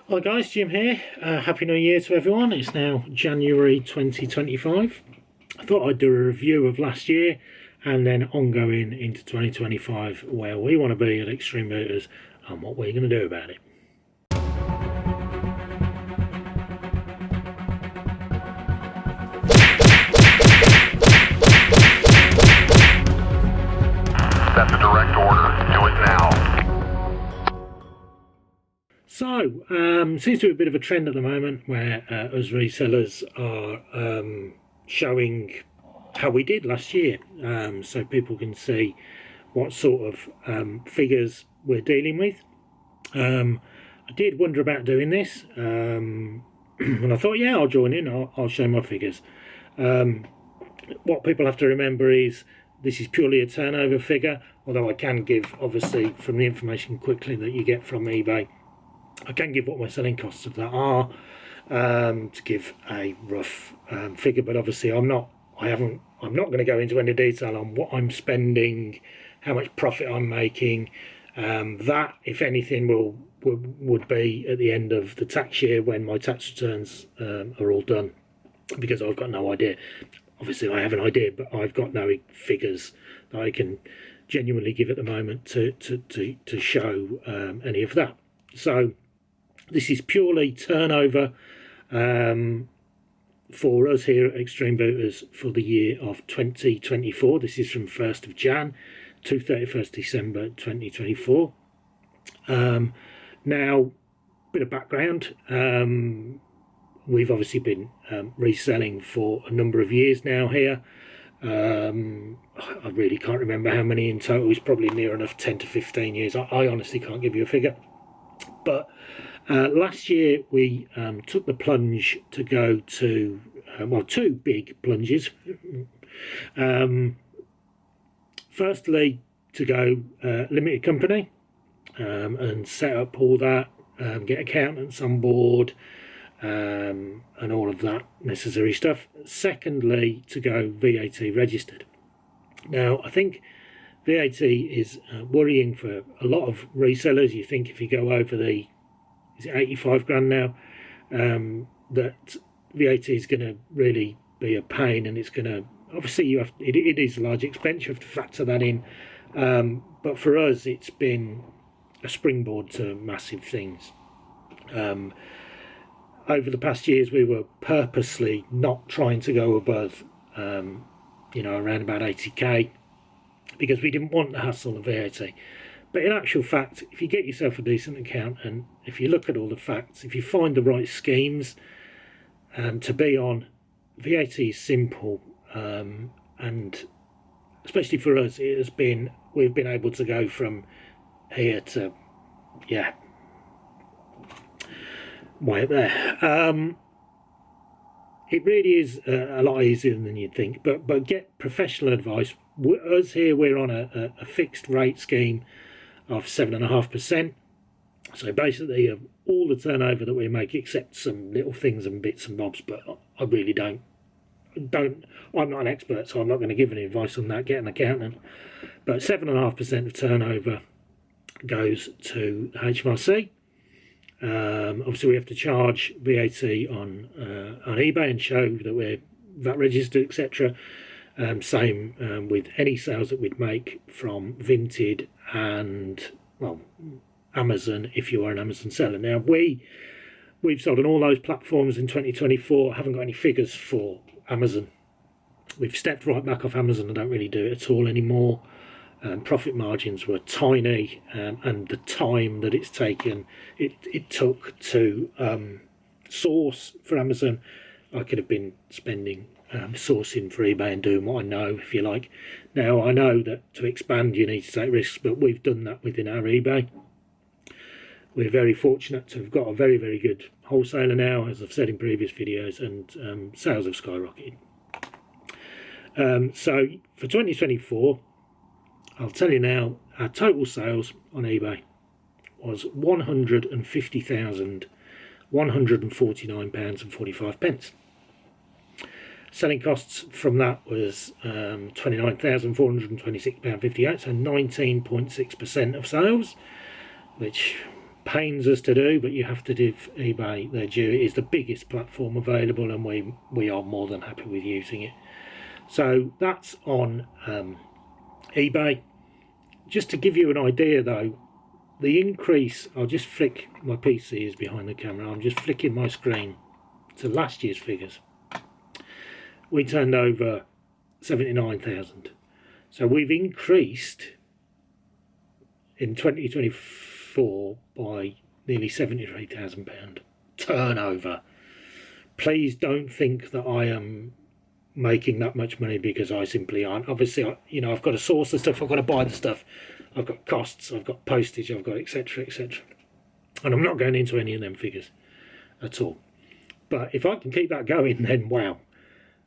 Hi guys, Jim here. Happy New Year to everyone. It's now January 2025. I thought I'd do a review of last year and then ongoing into 2025 where we want to be at Extreme Booters and what we're going to do about it. That's a direct order. Do it now. So, seems to be a bit of a trend at the moment where us resellers are showing how we did last year, so people can see what sort of figures we're dealing with. I did wonder about doing this, and I thought, yeah, I'll join in, I'll show my figures. What people have to remember is this is purely a turnover figure, although I can give, obviously, from the information quickly that you get from eBay, I can give what my selling costs of that are, to give a rough figure, but obviously I'm not going to go into any detail on what I'm spending, how much profit I'm making. That, if anything, would be at the end of the tax year when my tax returns are all done, because I've got no idea. Obviously I have an idea, but I've got no figures that I can genuinely give at the moment to show any of that. So this is purely turnover for us here at Extreme Booters for the year of 2024. This is from 1st of Jan to 31st December 2024. Now, bit of background. We've obviously been reselling for a number of years now here. I really can't remember how many in total. It's probably near enough 10 to 15 years. I honestly can't give you a figure. But last year we took the plunge to go to, two big plunges. Firstly, to go limited company and set up all that, get accountants on board, and all of that necessary stuff. Secondly, to go VAT registered. Now, I think VAT is worrying for a lot of resellers. You think if you go over the, is it 85 grand now, that VAT is going to really be a pain, and it's going to, obviously you have, it is a large expense, you have to factor that in, but for us it's been a springboard to massive things. Over the past years we were purposely not trying to go above around about 80k, because we didn't want the hassle of VAT. But in actual fact, if you get yourself a decent account, and if you look at all the facts, if you find the right schemes to be on, VAT is simple, and especially for us, we've been able to go from here to, yeah, way up there. It really is a lot easier than you'd think, but get professional advice. Us here, we're on a fixed rate scheme of 7.5%. So basically, all the turnover that we make, except some little things and bits and bobs, but I really don't. I'm not an expert, so I'm not going to give any advice on that. Get an accountant. But 7.5% of turnover goes to HMRC. Obviously, we have to charge VAT on eBay and show that we're VAT registered, etc. Same with any sales that we'd make from Vinted and, well, Amazon, if you are an Amazon seller. Now, we've sold on all those platforms in 2024. I haven't got any figures for Amazon. We've stepped right back off Amazon. I don't really do it at all anymore. Profit margins were tiny, and the time that it's taken, it took to source for Amazon, I could have been spending sourcing for eBay and doing what I know, if you like. Now, I know that to expand you need to take risks, but we've done that within our eBay. We're very fortunate to have got a very, very good wholesaler now, as I've said in previous videos, and sales have skyrocketed. So for 2024, I'll tell you now, our total sales on eBay was £150,149.45. Selling costs from that was £29,426.58, so 19.6% of sales, which pains us to do, but you have to give eBay their due. It is the biggest platform available, and we are more than happy with using it. So that's on eBay. Just to give you an idea though, the increase, I'll just flick, my PC is behind the camera, I'm just flicking my screen to last year's figures. We turned over 79,000. So we've increased in 2024 by nearly £73,000 turnover. Please don't think that I am making that much money, because I simply aren't. Obviously, I've got to source the stuff, I've got to buy the stuff, I've got costs, I've got postage, I've got etc, etc. And I'm not going into any of them figures at all. But if I can keep that going, then wow.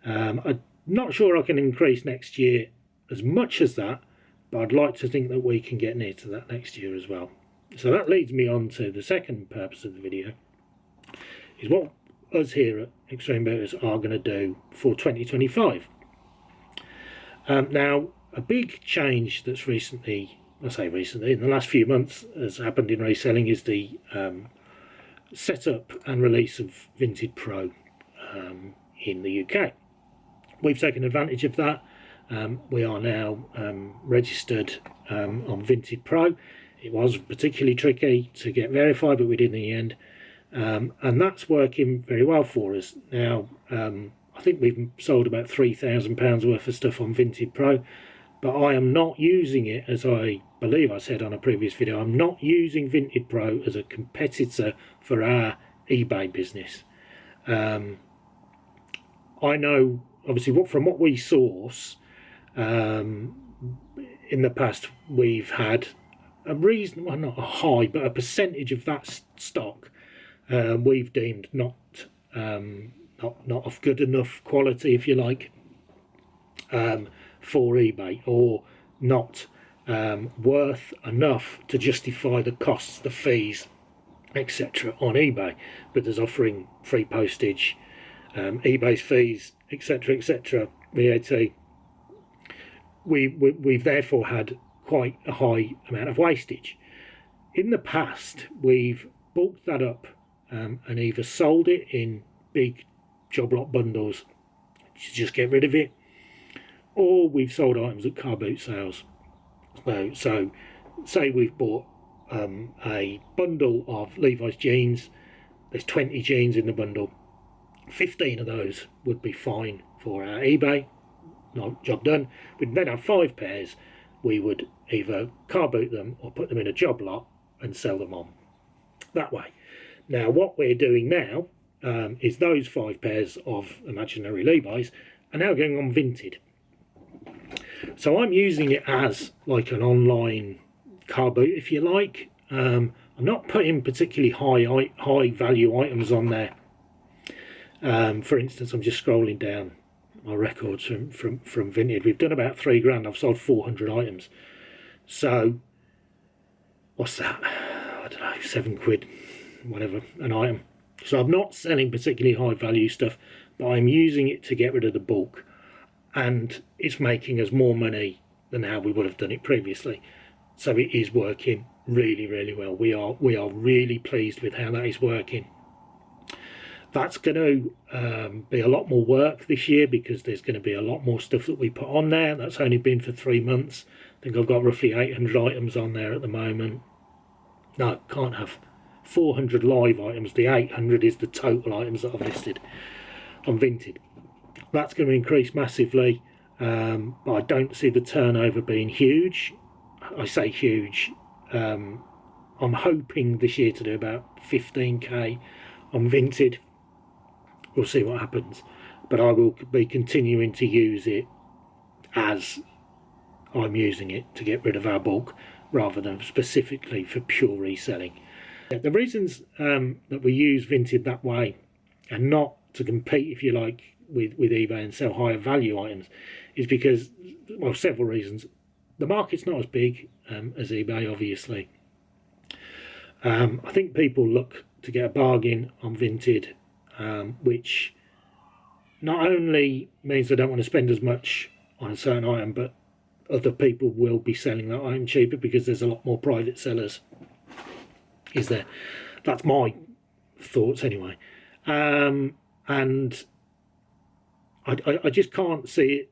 I'm not sure I can increase next year as much as that, but I'd like to think that we can get near to that next year as well. So that leads me on to the second purpose of the video, is what us here at Extreme Booters are going to do for 2025. Now, a big change that's recently, I say recently, in the last few months has happened in reselling is the setup and release of Vinted Pro in the UK. We've taken advantage of that. We are now registered on Vinted Pro. It was particularly tricky to get verified, but we did in the end. And that's working very well for us. Now, I think we've sold about £3,000 worth of stuff on Vinted Pro, but I am not using it, as I believe I said on a previous video, I'm not using Vinted Pro as a competitor for our eBay business. I know, obviously, from what we source, in the past we've had a reason, well, not a high, but a percentage of that stock we've deemed not of good enough quality, if you like, for eBay, or not worth enough to justify the costs, the fees, etc. on eBay. But there's offering free postage, eBay's fees, etc., etc., VAT. We've therefore had quite a high amount of wastage. In the past, we've bulked that up and either sold it in big job lot bundles to just get rid of it, or we've sold items at car boot sales. So say we've bought a bundle of Levi's jeans, there's 20 jeans in the bundle, 15 of those would be fine for our eBay, no, job done. We'd then have 5 pairs, we would either car boot them or put them in a job lot and sell them on that way. Now what we're doing now is those 5 pairs of imaginary Levi's are now going on Vinted. So I'm using it as like an online car boot, if you like. I'm not putting particularly high value items on there. For instance, I'm just scrolling down my records from Vinted. We've done about £3,000. I've sold 400 items. So what's that? I don't know, £7, whatever, an item. So I'm not selling particularly high value stuff, but I'm using it to get rid of the bulk, and it's making us more money than how we would have done it previously. So it is working really, really well. We are really pleased with how that is working. That's going to be a lot more work this year, because there's going to be a lot more stuff that we put on there. That's only been for 3 months. I think I've got roughly 800 items on there at the moment. No, can't have 400 live items. The 800 is the total items that I've listed on Vinted. That's going to increase massively, but I don't see the turnover being huge. I say huge. I'm hoping this year to do about 15k on Vinted. We'll see what happens, but I will be continuing to use it as I'm using it to get rid of our bulk, rather than specifically for pure reselling. The reasons that we use Vinted that way, and not to compete, if you like, with eBay and sell higher value items, is because, well, several reasons. The market's not as big as eBay, obviously. I think people look to get a bargain on Vinted, which not only means they don't want to spend as much on a certain item, but other people will be selling that item cheaper because there's a lot more private sellers is there. That's my thoughts anyway. And I just can't see it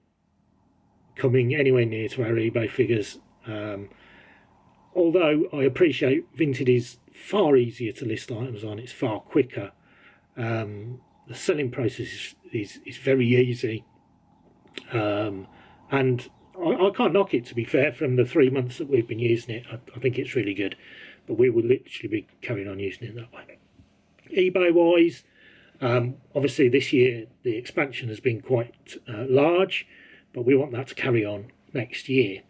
coming anywhere near to our eBay figures. Although I appreciate Vinted is far easier to list items on, it's far quicker. The selling process is very easy. And I can't knock it, to be fair, from the 3 months that we've been using it. I think it's really good, but we will literally be carrying on using it that way. eBay wise, obviously this year the expansion has been quite large, but we want that to carry on this year.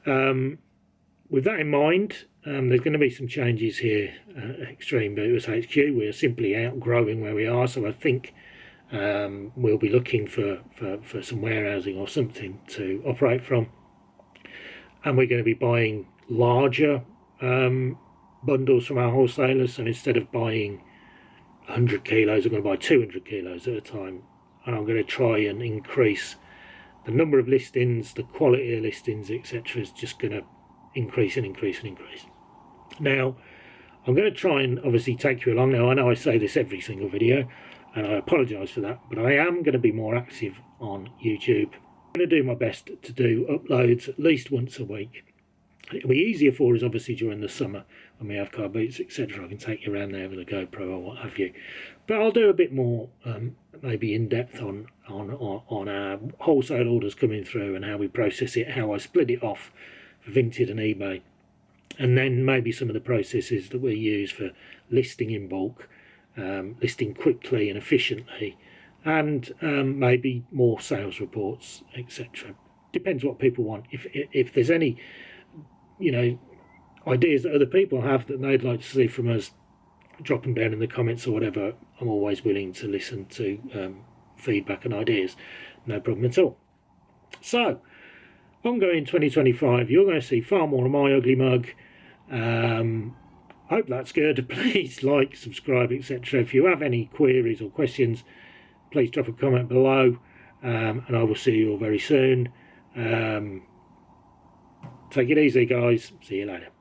With that in mind, there's going to be some changes here at Extreme Booters HQ. We're simply outgrowing where we are, so I think we'll be looking for some warehousing or something to operate from, and we're going to be buying larger bundles from our wholesalers. So instead of buying 100 kilos, I'm going to buy 200 kilos at a time, and I'm going to try and increase the number of listings, the quality of listings, etc. is just going to increase and increase and increase. Now, I'm going to try and obviously take you along. Now, I know I say this every single video, and I apologise for that, but I am going to be more active on YouTube. I'm going to do my best to do uploads at least once a week. It'll be easier for us, obviously, during the summer when we have car boots, etc. I can take you around there with a GoPro or what have you. But I'll do a bit more, maybe in depth on our wholesale orders coming through and how we process it, how I split it off for Vinted and eBay, and then maybe some of the processes that we use for listing in bulk, listing quickly and efficiently, and maybe more sales reports, etc. Depends what people want. If there's any ideas that other people have that they'd like to see from us, drop them down in the comments or whatever. I'm always willing to listen to feedback and ideas, no problem at all. So, ongoing 2025, you're going to see far more of my ugly mug. Hope that's good. Please like, subscribe, etc. If you have any queries or questions, please drop a comment below, and I will see you all very soon. Take it easy, guys. See you later.